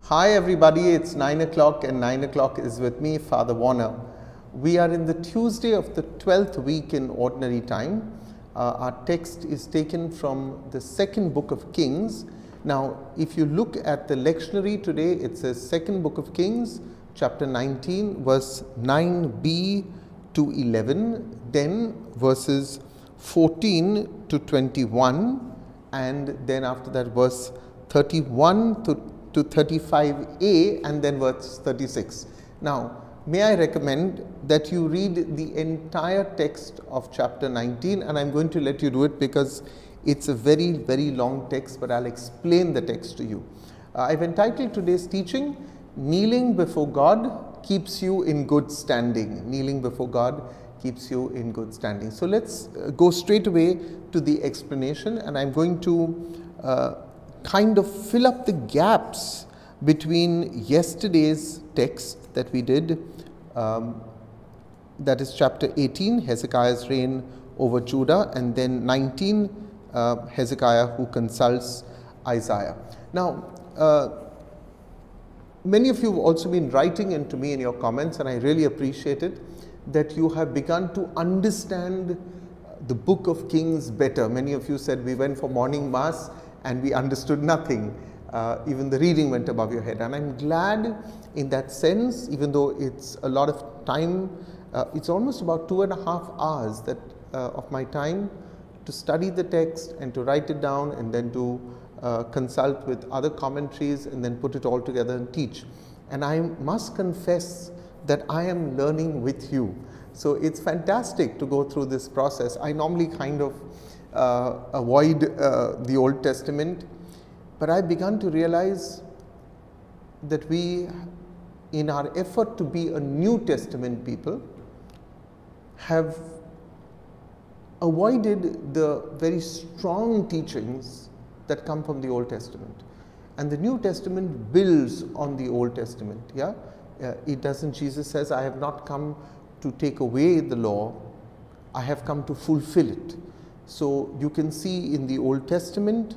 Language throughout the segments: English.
Hi everybody, it's 9 o'clock and 9 o'clock is with me, Father Warner. We are in the Tuesday of the 12th week in Ordinary Time. Our text is taken from the second book of Kings. Now, if you look at the lectionary today, it says second book of Kings, chapter 19, verse 9b to 11, then verses 14 to 21, and then after that verse 31 to 35a, and then verse 36. Now, may I recommend that you read the entire text of chapter 19, and I'm going to let you do it because it's a very, very long text, but I'll explain the text to you. I've entitled today's teaching, Kneeling Before God Keeps You in Good Standing. Kneeling before God keeps you in good standing. So let's go straight away to the explanation, and I'm going to kind of fill up the gaps between yesterday's text that we did, that is chapter 18, Hezekiah's reign over Judah, and then 19, Hezekiah who consults Isaiah. Now, many of you have also been writing into me in your comments, and I really appreciate it, that you have begun to understand the book of Kings better. Many of you said we went for morning mass and we understood nothing. Even the reading went above your head. And I'm glad in that sense, even though it's a lot of time, it's almost about 2.5 hours that, of my time to study the text and to write it down and then to consult with other commentaries and then put it all together and teach. And I must confess that I am learning with you. So it's fantastic to go through this process. I normally kind of avoid the Old Testament, but I've begun to realize that we, in our effort to be a New Testament people, have avoided the very strong teachings that come from the Old Testament. And the New Testament builds on the Old Testament. Yeah, it doesn't. Jesus says, "I have not come to take away the law; I have come to fulfill it." So you can see in the Old Testament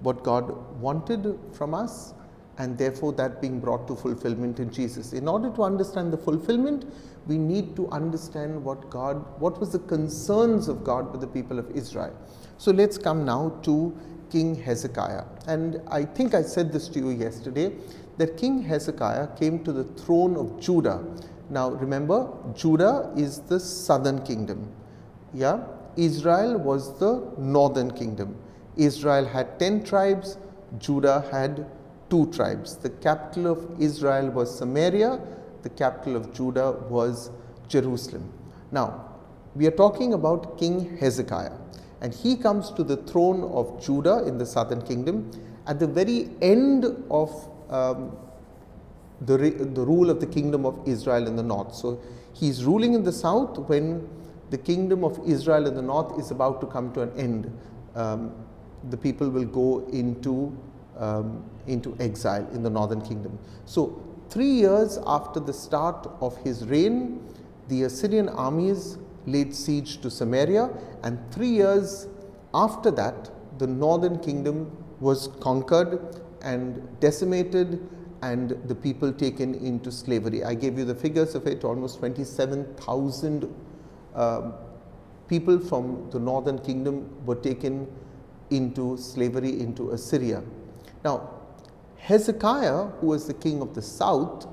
what God wanted from us, and therefore that being brought to fulfillment in Jesus. In order to understand the fulfillment, we need to understand what was the concerns of God with the people of Israel. So let's come now to King Hezekiah. And I think I said this to you yesterday, that King Hezekiah came to the throne of Judah. Now remember, Judah is the southern kingdom. Yeah, Israel was the northern kingdom. Israel had 10 tribes, Judah had 2 tribes. The capital of Israel was Samaria, the capital of Judah was Jerusalem. Now, we are talking about King Hezekiah, and he comes to the throne of Judah in the southern kingdom at the very end of the rule of the kingdom of Israel in the north. So he's ruling in the south when the kingdom of Israel in the north is about to come to an end. The people will go into exile in the northern kingdom. So 3 years after the start of his reign, the Assyrian armies laid siege to Samaria, and 3 years after that, the northern kingdom was conquered and decimated, and the people taken into slavery. I gave you the figures of it. Almost 27,000 people from the northern kingdom were taken into slavery into Assyria. Now, Hezekiah, who was the king of the south,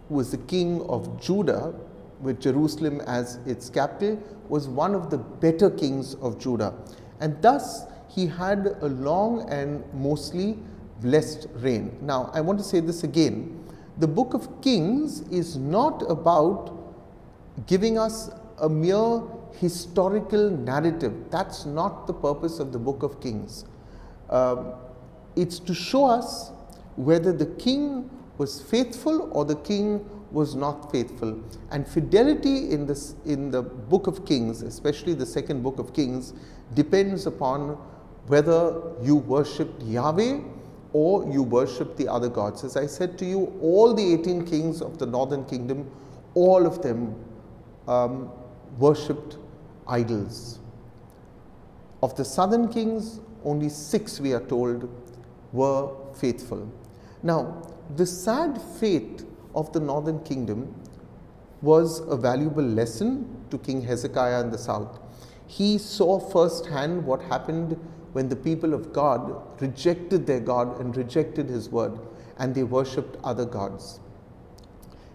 who was the king of Judah, with Jerusalem as its capital, was one of the better kings of Judah. And thus, he had a long and mostly blessed reign. Now, I want to say this again. The book of Kings is not about giving us a mere historical narrative. That's not the purpose of the book of Kings. It's to show us whether the king was faithful or the king was not faithful. And fidelity in the book of Kings, especially the second book of Kings, depends upon whether you worshipped Yahweh or you worship the other gods. As I said to you, all the 18 kings of the northern kingdom, all of them worshipped idols. Of the southern kings, only 6, we are told, were faithful. Now, the sad fate of the northern kingdom was a valuable lesson to King Hezekiah in the south. He saw firsthand what happened when the people of God rejected their God and rejected his word, and they worshipped other gods.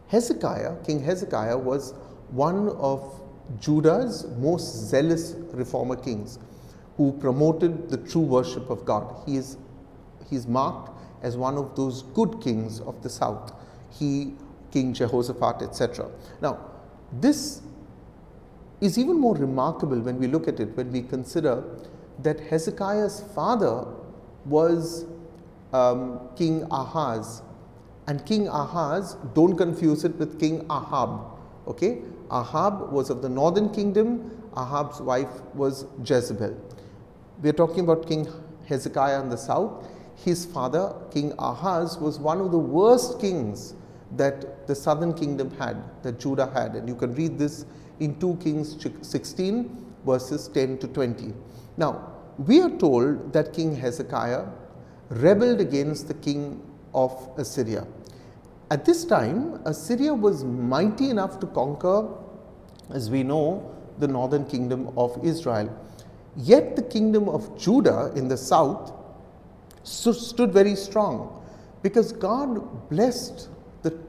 Hezekiah, King Hezekiah, was one of Judah's most zealous reformer kings who promoted the true worship of God. He is marked as one of those good kings of the south. King Jehoshaphat, etc. Now, this is even more remarkable when we look at it, when we consider that Hezekiah's father was King Ahaz, and King Ahaz, don't confuse it with King Ahab. Okay, Ahab was of the northern kingdom. Ahab's wife was Jezebel. We are talking about King Hezekiah in the south. His father, King Ahaz, was one of the worst kings that the southern kingdom had, that Judah had, and you can read this in 2 Kings 16 verses 10 to 20. Now, we are told that King Hezekiah rebelled against the king of Assyria. At this time, Assyria was mighty enough to conquer, as we know, the northern kingdom of Israel. Yet the kingdom of Judah in the south stood very strong, because God blessed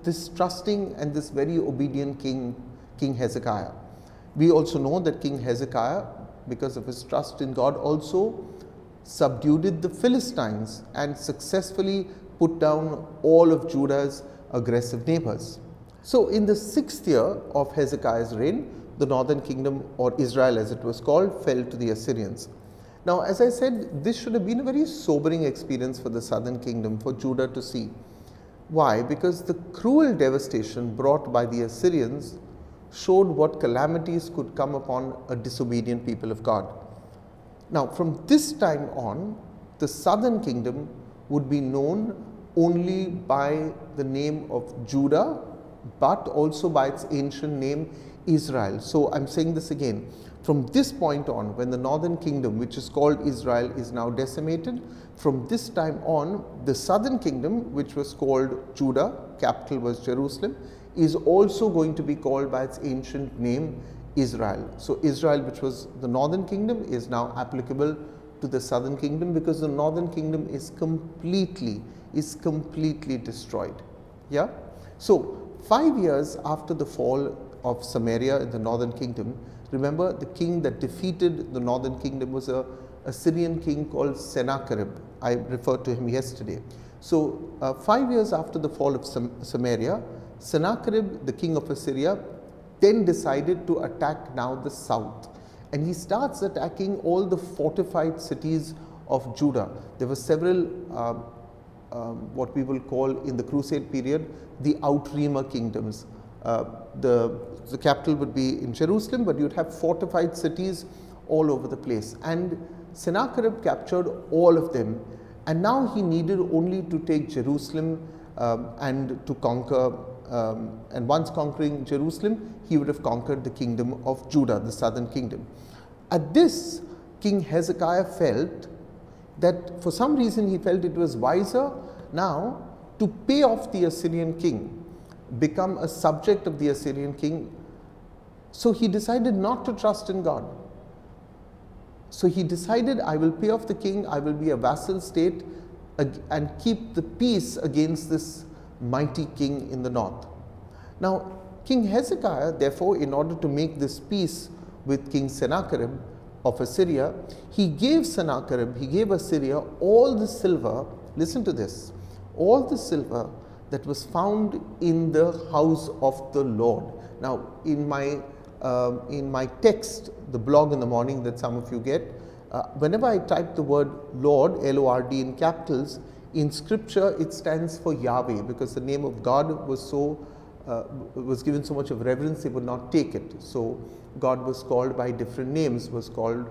this trusting and this very obedient King Hezekiah. We also know that King Hezekiah, because of his trust in God, also subdued the Philistines and successfully put down all of Judah's aggressive neighbors. So in the 6th year of Hezekiah's reign, the northern kingdom, or Israel as it was called, fell to the Assyrians. Now, as I said, this should have been a very sobering experience for the southern kingdom, for Judah to see. Why? Because the cruel devastation brought by the Assyrians showed what calamities could come upon a disobedient people of God. Now, from this time on, the southern kingdom would be known only by the name of Judah, but also by its ancient name Israel. So I'm saying this again. From this point on, when the northern kingdom, which is called Israel, is now decimated, from this time on, the southern kingdom, which was called Judah, capital was Jerusalem, is also going to be called by its ancient name Israel. So Israel, which was the northern kingdom, is now applicable to the southern kingdom, because the northern kingdom is completely destroyed. Yeah. So 5 years after the fall of Samaria in the northern kingdom, remember, the king that defeated the northern kingdom was a Assyrian king called Sennacherib. I referred to him yesterday. So 5 years after the fall of Samaria, Sennacherib, the king of Assyria, then decided to attack now the south, and he starts attacking all the fortified cities of Judah. There were several what we will call in the crusade period the outriemer kingdoms. The capital would be in Jerusalem, but you'd have fortified cities all over the place, and Sennacherib captured all of them, and now he needed only to take Jerusalem and to conquer, and once conquering Jerusalem, he would have conquered the kingdom of Judah, the southern kingdom. At this, King Hezekiah felt that for some reason he felt it was wiser now to pay off the Assyrian king, become a subject of the Assyrian king. So he decided not to trust in God. So he decided, I will pay off the king, I will be a vassal state and keep the peace against this mighty king in the north. Now, King Hezekiah, therefore, in order to make this peace with King Sennacherib of Assyria, he gave Assyria all the silver, listen to this, all the silver that was found in the house of the Lord. Now, in my text, the blog in the morning that some of you get, whenever I type the word Lord, L-O-R-D in capitals, in scripture it stands for Yahweh, because the name of God was given so much of reverence, they would not take it. So God was called by different names, was called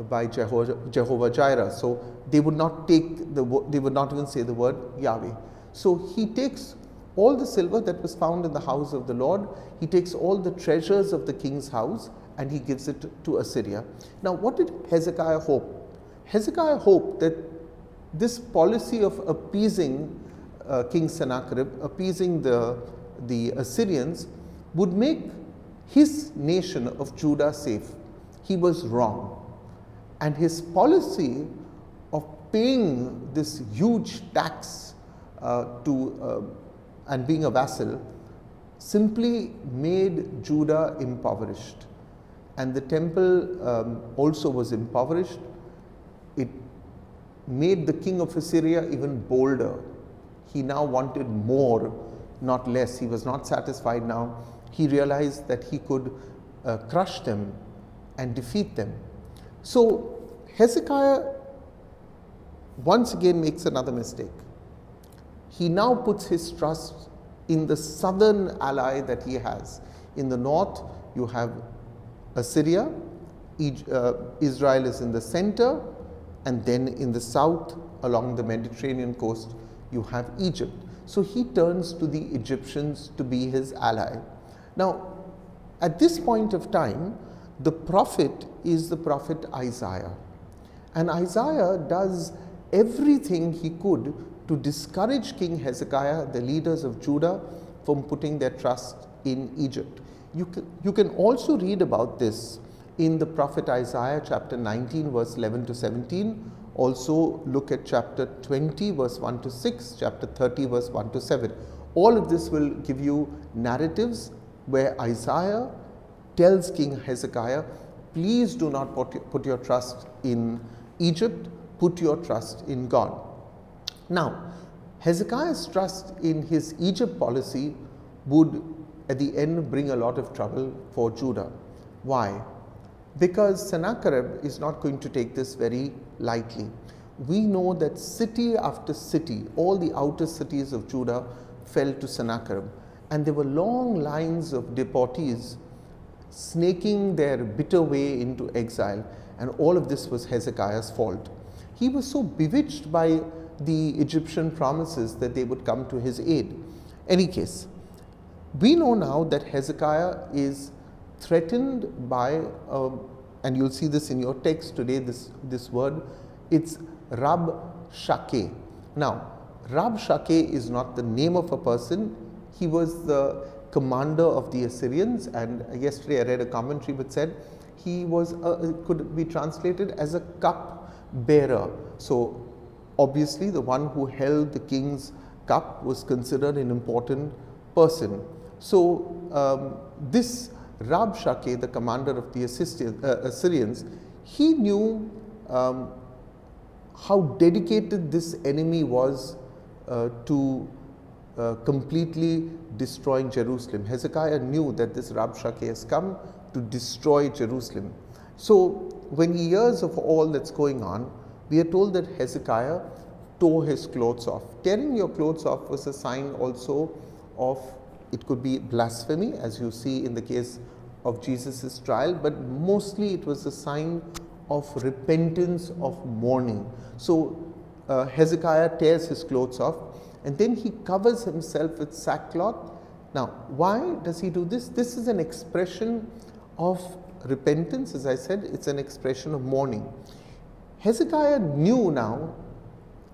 by Jehovah Jireh. So they would not take they would not even say the word Yahweh. So he takes all the silver that was found in the house of the Lord, he takes all the treasures of the king's house, and he gives it to Assyria. Now, what did Hezekiah hope? Hezekiah hoped that this policy of appeasing King Sennacherib, appeasing the Assyrians, would make his nation of Judah safe. He was wrong. And his policy of paying this huge tax and being a vassal simply made Judah impoverished. And the temple also was impoverished. It made the king of Assyria even bolder. He now wanted more, not less. He was not satisfied now. He realized that he could crush them and defeat them. So Hezekiah once again makes another mistake. He now puts his trust in the southern ally that he has. In the north, you have Assyria, Israel is in the center, and then in the south, along the Mediterranean coast, you have Egypt. So he turns to the Egyptians to be his ally. Now, at this point of time, the prophet is the prophet Isaiah. And Isaiah does everything he could to discourage King Hezekiah, the leaders of Judah, from putting their trust in Egypt. You can also read about this in the prophet Isaiah chapter 19 verse 11 to 17. Also look at chapter 20 verse 1 to 6, chapter 30 verse 1 to 7. All of this will give you narratives where Isaiah tells King Hezekiah, please do not put your trust in Egypt, put your trust in God. Now, Hezekiah's trust in his Egypt policy would at the end bring a lot of trouble for Judah. Why? Because Sennacherib is not going to take this very lightly. We know that city after city, all the outer cities of Judah fell to Sennacherib, and there were long lines of deportees snaking their bitter way into exile, and all of this was Hezekiah's fault. He was so bewitched by the Egyptian promises that they would come to his aid. Any case, we know now that Hezekiah is threatened by, and you'll see this in your text today, this word, it's Rabshakeh. Now, Rabshakeh is not the name of a person. He was the commander of the Assyrians, and yesterday I read a commentary which said he was could be translated as a cup bearer. So obviously the one who held the king's cup was considered an important person. So this Rabshakeh, the commander of the Assyrians, he knew how dedicated this enemy was to completely destroying Jerusalem. Hezekiah knew that this Rabshakeh has come to destroy Jerusalem. So when he hears of all that's going on, we are told that Hezekiah tore his clothes off. Tearing your clothes off was a sign also of, it could be blasphemy, as you see in the case of Jesus' trial, but mostly it was a sign of repentance, of mourning. So Hezekiah tears his clothes off, and then he covers himself with sackcloth. Now, why does he do this? This is an expression of repentance. As I said, it's an expression of mourning. Hezekiah knew now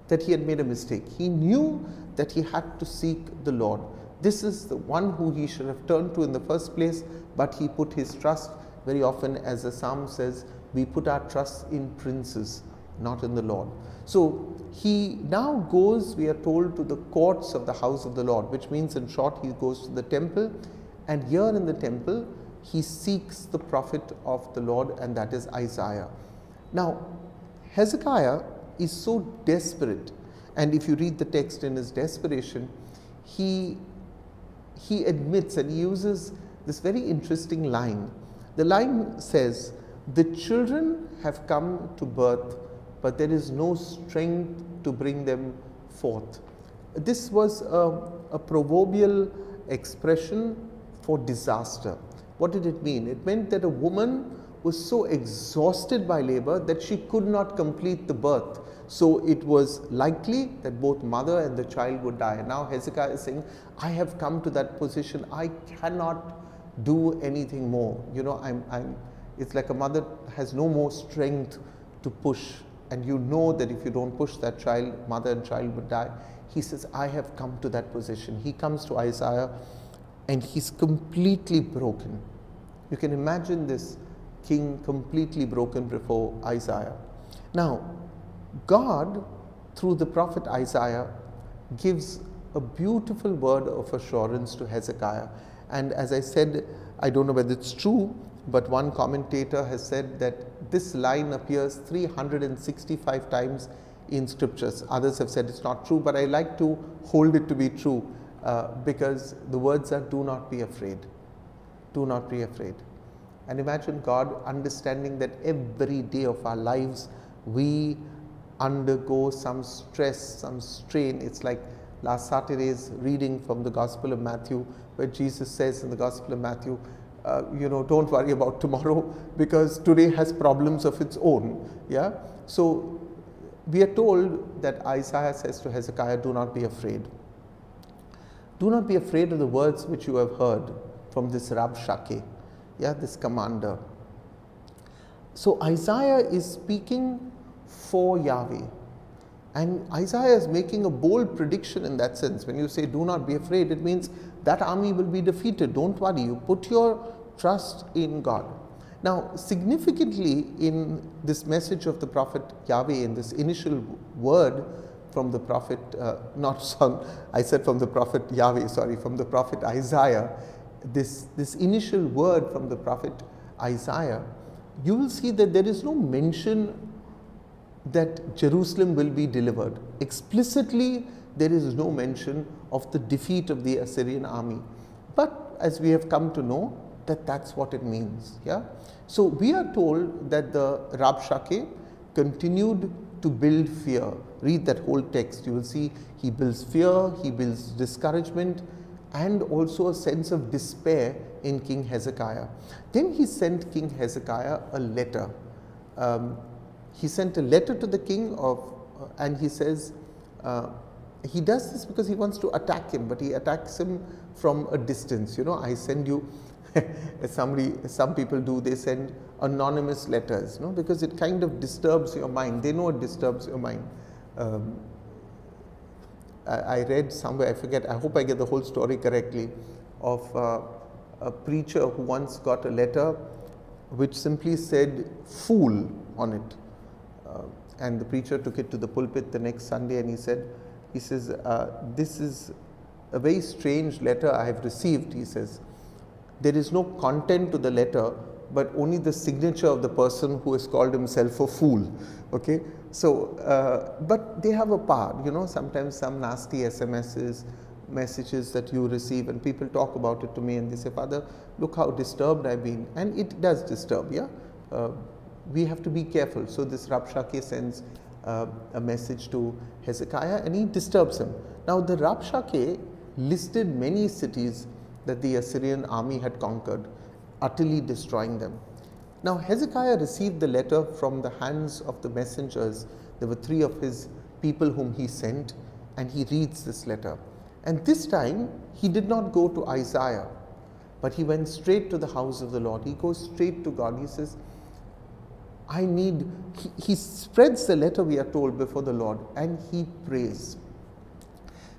that he had made a mistake. He knew that he had to seek the Lord. This is the one who he should have turned to in the first place, but he put his trust, very often, as the psalm says, we put our trust in princes, not in the Lord. So he now goes, we are told, to the courts of the house of the Lord, which means, in short, he goes to the temple, and here in the temple he seeks the prophet of the Lord, and that is Isaiah. Now Hezekiah is so desperate, and if you read the text, in his desperation, he admits, and he uses this very interesting line. The line says, the children have come to birth, but there is no strength to bring them forth. This was a proverbial expression for disaster. What did it mean? It meant that a woman was so exhausted by labor that she could not complete the birth. So it was likely that both mother and the child would die. Now Hezekiah is saying, I have come to that position. I cannot do anything more. You know, it's like a mother has no more strength to push. And you know that if you don't push that child, mother and child would die. he says, I have come to that position. He comes to Isaiah and he's completely broken. You can imagine this king completely broken before Isaiah. Now, God, through the prophet Isaiah, gives a beautiful word of assurance to Hezekiah. And as I said, I don't know whether it's true, but one commentator has said that this line appears 365 times in scriptures. Others have said it's not true, but I like to hold it to be true because the words are, do not be afraid. Do not be afraid. And imagine God understanding that every day of our lives we undergo some stress, some strain. It's like last Saturday's reading from the Gospel of Matthew, where Jesus says in the Gospel of Matthew, don't worry about tomorrow because today has problems of its own. Yeah. So we are told that Isaiah says to Hezekiah, do not be afraid. Do not be afraid of the words which you have heard from this Rabshakeh, this commander. So Isaiah is speaking for Yahweh. And Isaiah is making a bold prediction in that sense. When you say do not be afraid, it means that army will be defeated. Don't worry, you put your trust in God. Now, significantly in this message of the prophet Yahweh, in this initial word from the prophet, from the prophet Yahweh, from the prophet Isaiah, this initial word from the prophet Isaiah, you will see that there is no mention that Jerusalem will be delivered. Explicitly, there is no mention of the defeat of the Assyrian army. But as we have come to know, that's what it means. So we are told that the Rabshakeh continued to build fear. Read that whole text. You will see he builds fear, he builds discouragement, and also a sense of despair in King Hezekiah. Then he sent King Hezekiah a letter. He sent a letter to the king and he says, he does this because he wants to attack him, but he attacks him from a distance. I send you, some people do, they send anonymous letters, because it kind of disturbs your mind. They know it disturbs your mind. I read somewhere, I forget, I hope I get the whole story correctly, of a preacher who once got a letter which simply said fool on it. And the preacher took it to the pulpit the next Sunday and he says, this is a very strange letter I have received. He says, there is no content to the letter, but only the signature of the person who has called himself a fool. Okay, so but they have a power. Sometimes some nasty messages that you receive, and people talk about it to me and they say, Father, look how disturbed I've been. And it does disturb. We have to be careful. So this Rabshakeh sends a message to Hezekiah and he disturbs him. Now the Rabshakeh listed many cities that the Assyrian army had conquered, utterly destroying them. Now Hezekiah received the letter from the hands of the messengers. There were 3 of his people whom he sent, and he reads this letter. And this time he did not go to Isaiah, but he went straight to the house of the Lord. He goes straight to God. He says, he spreads the letter, we are told, before the Lord, and he prays.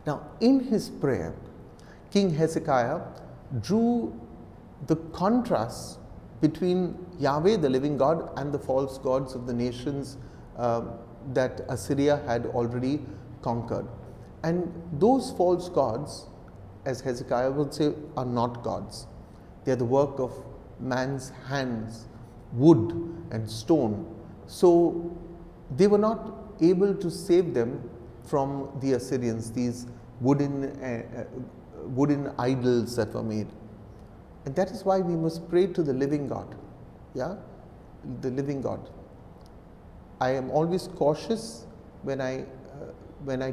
Now in his prayer, King Hezekiah drew the contrast between Yahweh, the living God, and the false gods of the nations that Assyria had already conquered. And those false gods, as Hezekiah would say, are not gods. They are the work of man's hands, wood and stone. So they were not able to save them from the Assyrians, these wooden idols that were made. And that is why we must pray to the living God. The living God. I am always cautious when I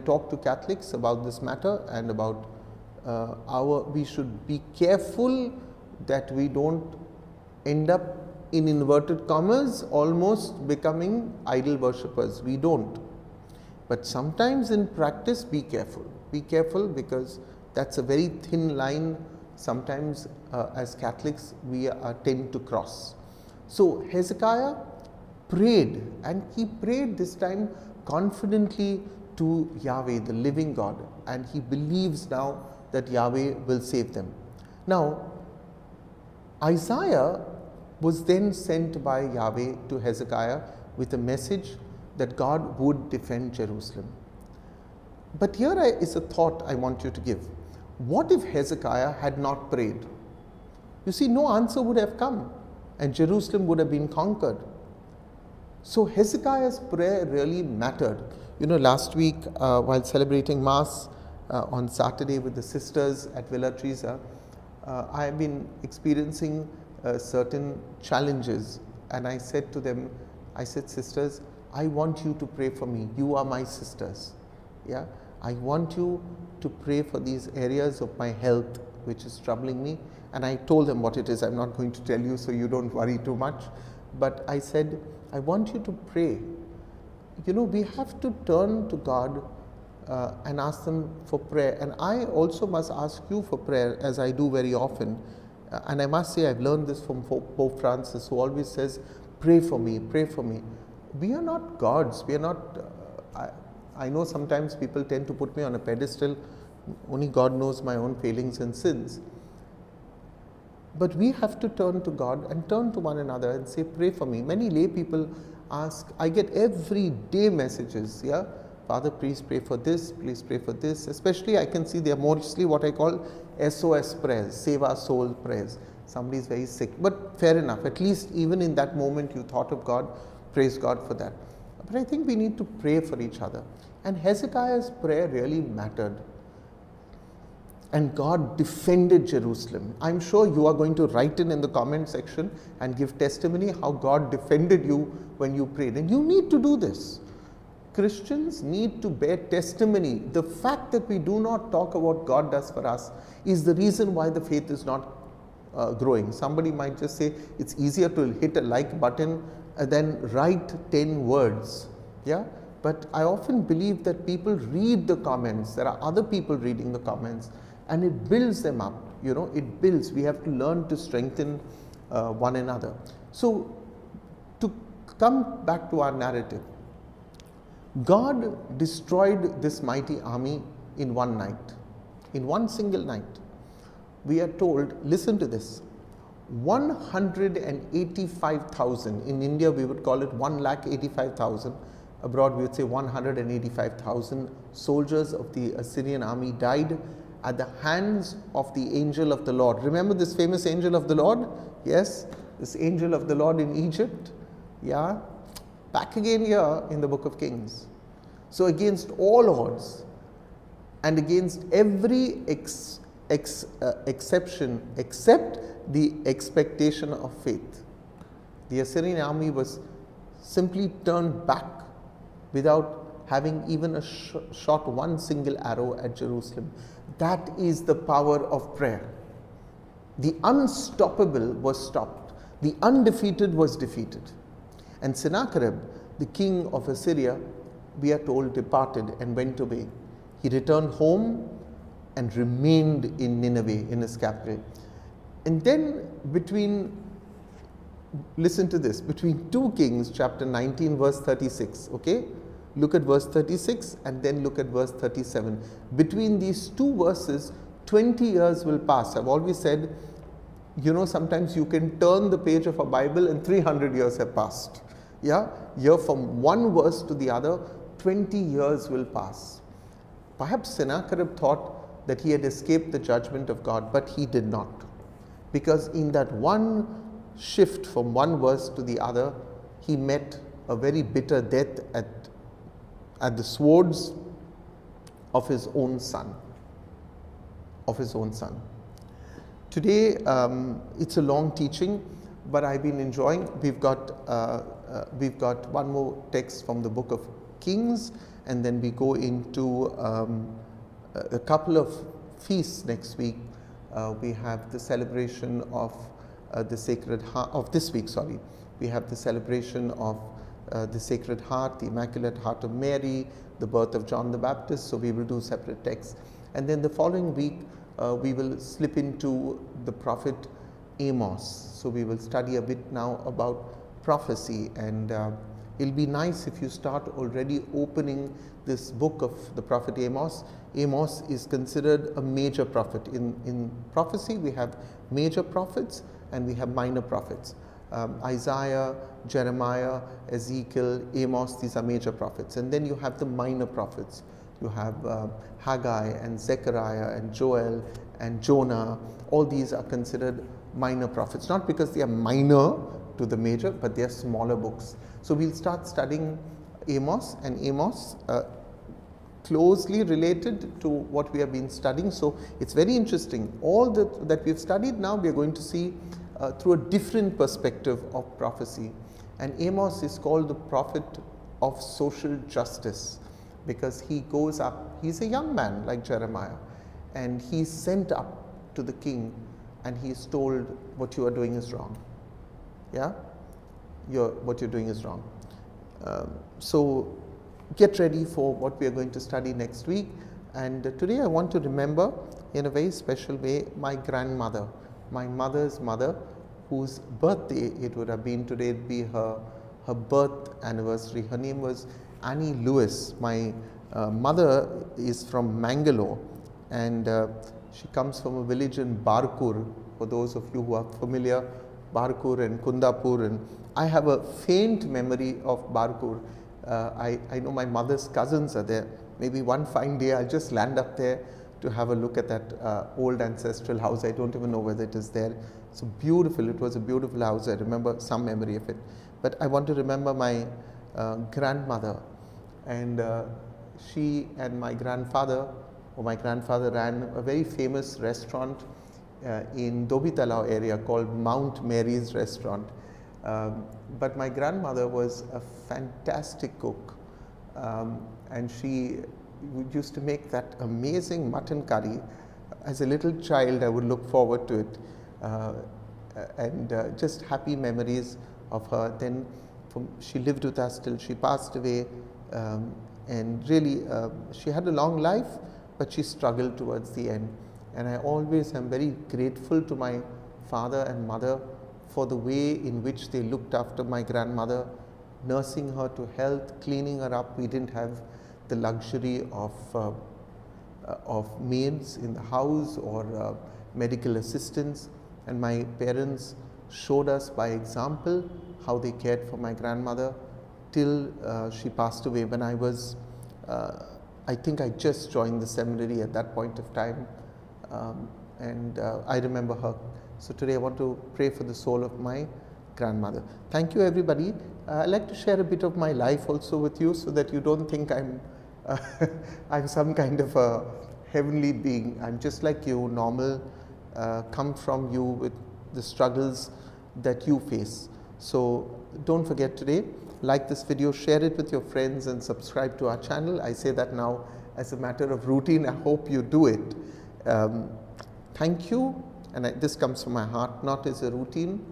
talk to Catholics about this matter and about we should be careful that we don't end up, in inverted commas, almost becoming idol worshippers. We don't. But sometimes in practice, be careful. Be careful, because that's a very thin line sometimes as Catholics we tend to cross. So Hezekiah prayed, and he prayed this time confidently to Yahweh, the living God, and he believes now that Yahweh will save them. Now, Isaiah was then sent by Yahweh to Hezekiah with a message that God would defend Jerusalem. But here is a thought I want you to give. What if Hezekiah had not prayed? You see, no answer would have come and Jerusalem would have been conquered. So Hezekiah's prayer really mattered. You know, last week while celebrating Mass on Saturday with the sisters at Villa Teresa, I have been experiencing certain challenges, and I said to them, I said, sisters, I want you to pray for me. You are my sisters. Yeah, I want you to pray for these areas of my health which is troubling me. And I told them what it is. I'm not going to tell you, so you don't worry too much. But I said, I want you to pray. You know, we have to turn to God and ask them for prayer. And I also must ask you for prayer, as I do very often. And I must say, I've learned this from Pope Francis, who always says, pray for me, pray for me. We are not gods. We are not, I know sometimes people tend to put me on a pedestal. Only God knows my own failings and sins. But we have to turn to God and turn to one another and say, pray for me. Many lay people ask, I get every day messages, yeah, Father, please pray for this, please pray for this. Especially I can see they are mostly what I call SOS prayers, save our soul prayers. Somebody is very sick, but fair enough. At least even in that moment you thought of God, praise God for that. But I think we need to pray for each other. And Hezekiah's prayer really mattered. And God defended Jerusalem. I'm sure you are going to write in the comment section and give testimony how God defended you when you prayed. And you need to do this. Christians need to bear testimony. The fact that we do not talk about what God does for us is the reason why the faith is not growing. Somebody might just say it's easier to hit a like button than write 10 words. Yeah? But I often believe that people read the comments. There are other people reading the comments. And it builds them up, you know, it builds. We have to learn to strengthen one another. So, to come back to our narrative, God destroyed this mighty army in one night, in one single night. We are told, listen to this, 185,000, in India we would call it 1,85,000, abroad we would say 185,000 soldiers of the Assyrian army died at the hands of the angel of the Lord. Remember this famous angel of the Lord? Yes, this angel of the Lord in Egypt. Yeah, back again here in the book of Kings. So against all odds and against every exception except the expectation of faith, the Assyrian army was simply turned back without having even shot one single arrow at Jerusalem. That is the power of prayer. The unstoppable was stopped. The undefeated was defeated. And Sennacherib, the king of Assyria, we are told, departed and went away. He returned home and remained in Nineveh, in his capital. And then listen to this, between 2 Kings chapter 19 verse 36, okay? Look at verse 36 and then look at verse 37. Between these two verses, 20 years will pass. I've always said, you know, sometimes you can turn the page of a Bible and 300 years have passed. Yeah, here from one verse to the other, 20 years will pass. Perhaps Sennacherib thought that he had escaped the judgment of God, but he did not. Because in that one shift from one verse to the other, he met a very bitter death at the swords of his own son. Today, it's a long teaching, but I've been enjoying. We've got one more text from the book of Kings, and then we go into a couple of feasts next week. We have the celebration of the Sacred Heart of this week. Sorry, we have the celebration of the Sacred Heart, the Immaculate Heart of Mary, the birth of John the Baptist. So we will do separate texts, and then the following week we will slip into the prophet Amos. So we will study a bit now about prophecy, and It'll be nice if you start already opening this book of the prophet Amos. Amos is considered a major prophet. In prophecy, we have major prophets and we have minor prophets. Isaiah, Jeremiah, Ezekiel, Amos, these are major prophets. And then you have the minor prophets. You have Haggai and Zechariah and Joel and Jonah. All these are considered minor prophets, not because they are minor to the major, but they are smaller books. So we'll start studying Amos, and Amos closely related to what we have been studying. So it's very interesting. All that we've studied now, we are going to see through a different perspective of prophecy. And Amos is called the prophet of social justice because he goes up, he's a young man like Jeremiah, and he's sent up to the king and he is told, what you are doing is wrong. Yeah? What you're doing is wrong. So get ready for what we are going to study next week. And today I want to remember in a very special way my grandmother, my mother's mother, whose birthday it would have been today. It'd be her birth anniversary. Her name was Annie Lewis. My mother is from Mangalore, and she comes from a village in Barkur. For those of you who are familiar, Barkur and Kundapur, and I have a faint memory of Barkur. I know my mother's cousins are there. Maybe one fine day I'll just land up there to have a look at that old ancestral house. I don't even know whether it is there. It's beautiful. It was a beautiful house. I remember some memory of it. But I want to remember my grandmother, and she and my grandfather ran a very famous restaurant in Dobitalau area called Mount Mary's Restaurant. But my grandmother was a fantastic cook, and she used to make that amazing mutton curry. As a little child, I would look forward to it, and just happy memories of her. Then she lived with us till she passed away, and really she had a long life, but she struggled towards the end. And I always am very grateful to my father and mother for the way in which they looked after my grandmother, nursing her to health, cleaning her up. We didn't have the luxury of maids in the house or medical assistants, and my parents showed us by example how they cared for my grandmother till she passed away when I was, I think I just joined the seminary at that point of time, and I remember her. So today I want to pray for the soul of my grandmother. Thank you everybody. I'd like to share a bit of my life also with you so that you don't think I'm I'm some kind of a heavenly being. I'm just like you, normal, come from you with the struggles that you face. So don't forget today, like this video, share it with your friends and subscribe to our channel. I say that now as a matter of routine. I hope you do it. Thank you. And this comes from my heart, not as a routine.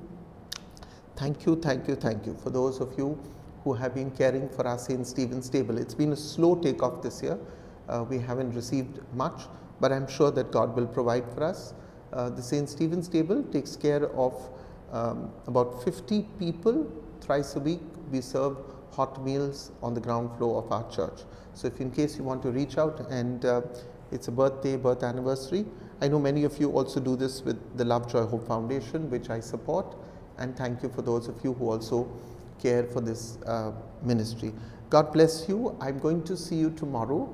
Thank you, thank you, thank you for those of you who have been caring for our St. Stephen's table. It's been a slow takeoff this year. We haven't received much, but I'm sure that God will provide for us. The St. Stephen's table takes care of about 50 people thrice a week. We serve hot meals on the ground floor of our church. So if in case you want to reach out, and it's a birthday, birth anniversary. I know many of you also do this with the Love, Joy, Hope Foundation, which I support. And thank you for those of you who also care for this ministry. God bless you. I'm going to see you tomorrow.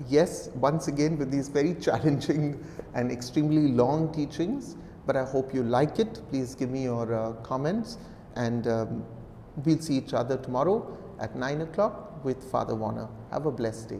Yes, once again with these very challenging and extremely long teachings, but I hope you like it. Please give me your comments, and we'll see each other tomorrow at 9 o'clock with Father Warner. Have a blessed day.